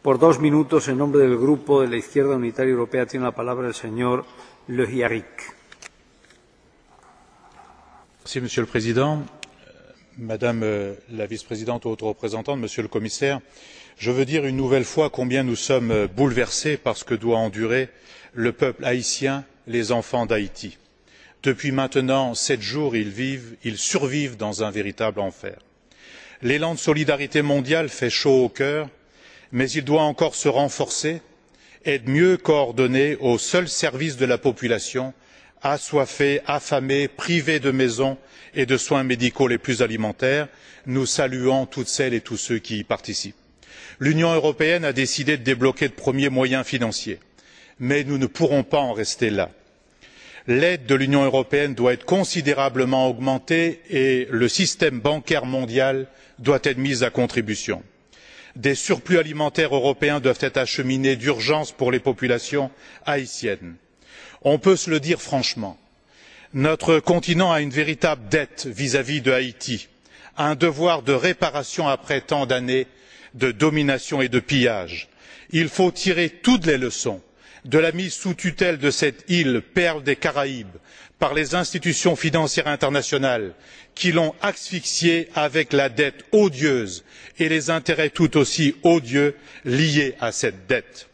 Por 2 minutos, en nombre del Grupo de la Izquierda Unitaria Europea, tiene la palabra el señor Le Hyaric. Monsieur le Président, Madame la Vice-présidente haute représentante, Monsieur le Commissaire, je veux dire une nouvelle fois combien nous sommes bouleversés par ce que doit endurer le peuple haïtien, les enfants d'Haïti. Depuis maintenant 7 jours, ils survivent dans un véritable enfer. L'élan de solidarité mondiale fait chaud au cœur, mais il doit encore se renforcer, être mieux coordonné au seul service de la population, assoiffée, affamée, privée de maisons et de soins médicaux les plus élémentaires. Nous saluons toutes celles et tous ceux qui y participent. L'Union européenne a décidé de débloquer de premiers moyens financiers, mais nous ne pourrons pas en rester là. L'aide de l'Union européenne doit être considérablement augmentée et le système bancaire mondial doit être mis à contribution. Des surplus alimentaires européens doivent être acheminés d'urgence pour les populations haïtiennes. On peut se le dire franchement, notre continent a une véritable dette vis-à-vis de Haïti, un devoir de réparation après tant d'années de domination et de pillage. Il faut tirer toutes les leçons de la mise sous tutelle de cette île, perle des Caraïbes, par les institutions financières internationales qui l'ont asphyxiée avec la dette odieuse et les intérêts tout aussi odieux liés à cette dette.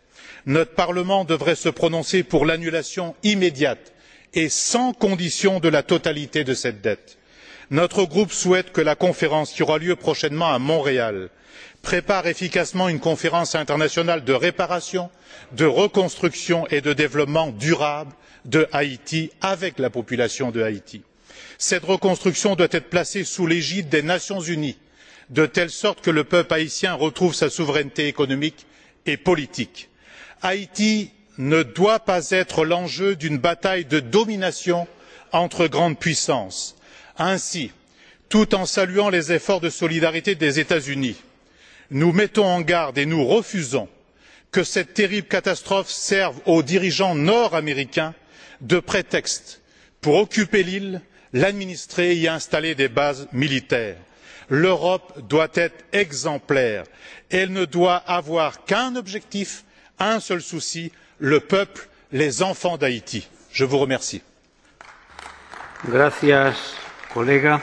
Notre Parlement devrait se prononcer pour l'annulation immédiate et sans condition de la totalité de cette dette. Notre groupe souhaite que la conférence qui aura lieu prochainement à Montréal prépare efficacement une conférence internationale de réparation, de reconstruction et de développement durable de Haïti avec la population de Haïti. Cette reconstruction doit être placée sous l'égide des Nations unies, de telle sorte que le peuple haïtien retrouve sa souveraineté économique et politique. Haïti ne doit pas être l'enjeu d'une bataille de domination entre grandes puissances. Ainsi, tout en saluant les efforts de solidarité des États-Unis, nous mettons en garde et nous refusons que cette terrible catastrophe serve aux dirigeants nord-américains de prétexte pour occuper l'île, l'administrer et y installer des bases militaires. L'Europe doit être exemplaire. Elle ne doit avoir qu'un objectif, un seul souci, le peuple, les enfants d'Haïti. Je vous remercie. Gracias, colega.